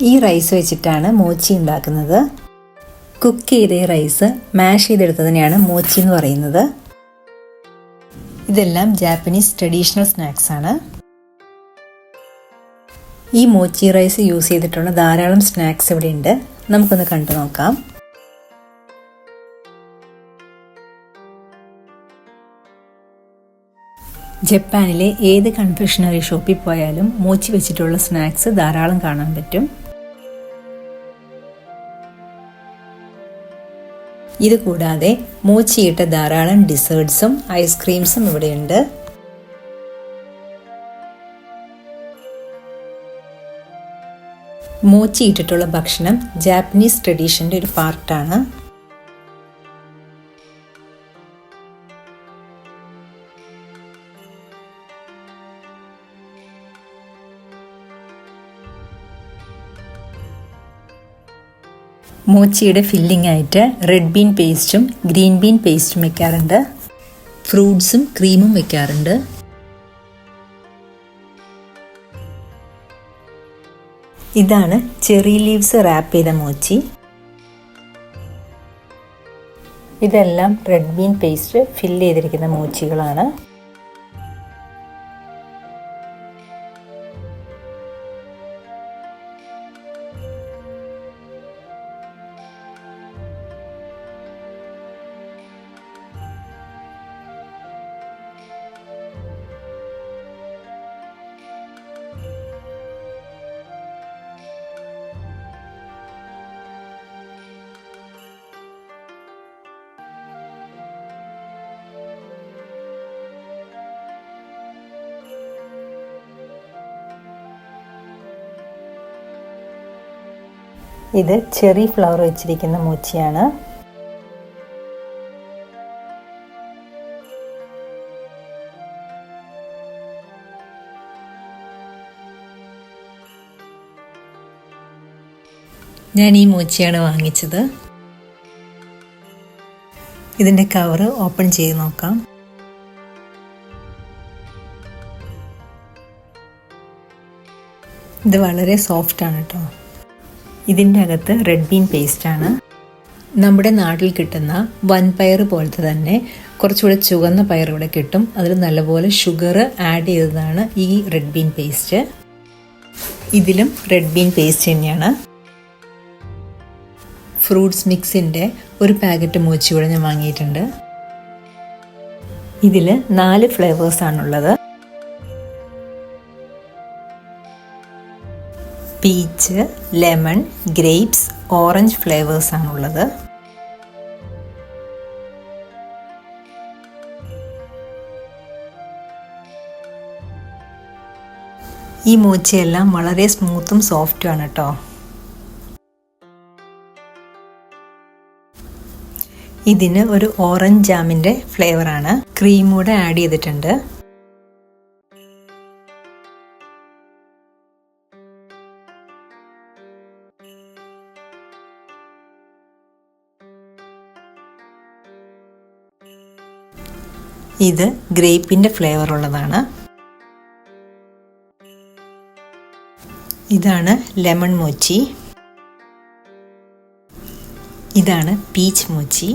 ഈ റൈസ് വെച്ചിട്ടാണ് മോച്ചി ഉണ്ടാക്കുന്നത്. കുക്ക് ചെയ്ത ഈ റൈസ് മാഷ് ചെയ്തെടുത്തതിനെയാണ് മോച്ചി എന്ന് പറയുന്നത്. ഇതെല്ലാം ജാപ്പനീസ് ട്രഡീഷണൽ സ്നാക്സ് ആണ്. ഈ മോച്ചി റൈസ് യൂസ് ചെയ്തിട്ടുള്ള ധാരാളം സ്നാക്സ് ഇവിടെ ഉണ്ട്. നമുക്കൊന്ന് കണ്ടു നോക്കാം. ജപ്പാനിലെ ഏത് കൺഫെക്ഷണറി ഷോപ്പിൽ പോയാലും മോച്ചി വെച്ചിട്ടുള്ള സ്നാക്സ് ധാരാളം കാണാൻ പറ്റും. ഇത് കൂടാതെ മോച്ചിയിട്ട ധാരാളം ഡിസേർട്ട്സും ഐസ്ക്രീംസും ഇവിടെയുണ്ട്. മോച്ചി ഇട്ടിട്ടുള്ള ഭക്ഷണം ജാപ്പനീസ് ട്രഡീഷൻ്റെ ഒരു പാർട്ടാണ്. മോച്ചിയുടെ ഫില്ലിംഗ് ആയിട്ട് റെഡ് ബീൻ പേസ്റ്റും ഗ്രീൻ ബീൻ പേസ്റ്റും വെക്കാറുണ്ട്. ഫ്രൂട്ട്സും ക്രീമും വെക്കാറുണ്ട്. ഇതാണ് ചെറി ലീവ്സ് റാപ്പ് ചെയ്ത മോച്ചി. ഇതെല്ലാം റെഡ് ബീൻ പേസ്റ്റ് ഫില്ല് ചെയ്തിരിക്കുന്ന മോച്ചികളാണ്. ഇത് ചെറി ഫ്ലവർ വെച്ചിരിക്കുന്ന മോച്ചിയാണ്. ഞാൻ ഈ മോച്ചിയാണ് വാങ്ങിച്ചത്. ഇതിൻ്റെ കവർ ഓപ്പൺ ചെയ്ത് നോക്കാം. ഇത് വളരെ സോഫ്റ്റ് ആണ് കേട്ടോ. ഇതിൻ്റെ അകത്ത് റെഡ് ബീൻ പേസ്റ്റാണ്. നമ്മുടെ നാട്ടിൽ കിട്ടുന്ന വൻപയർ പോലത്തെ തന്നെ കുറച്ചുകൂടെ ചുവന്ന പയർ ഇവിടെ കിട്ടും. അതിൽ നല്ലപോലെ ഷുഗർ ആഡ് ചെയ്തതാണ് ഈ റെഡ് ബീൻ പേസ്റ്റ്. ഇതിലും റെഡ് ബീൻ പേസ്റ്റ് തന്നെയാണ്. ഫ്രൂട്ട്സ് മിക്സിൻ്റെ ഒരു പാക്കറ്റ് മോച്ചി കൂടെ ഞാൻ വാങ്ങിയിട്ടുണ്ട്. ഇതിൽ 4 ഫ്ലേവേഴ്സാണുള്ളത്. പീച്ച്, ലെമൺ, ഗ്രേപ്സ്, ഓറഞ്ച് ഫ്ലേവേഴ്സാണുള്ളത്. ഈ മോച്ചിയെല്ലാം വളരെ സ്മൂത്തും സോഫ്റ്റും ആണ് കേട്ടോ. ഇതിന് ഒരു ഓറഞ്ച് ജാമിൻ്റെ ഫ്ലേവറാണ്. ക്രീം കൂടെ ആഡ് ചെയ്തിട്ടുണ്ട്. ഇത് ഗ്രേപ്പിൻ്റെ ഫ്ലേവർ ഉള്ളതാണ്. ഇതാണ് ലെമൺ മോച്ചി. ഇതാണ് പീച്ച് മോച്ചി.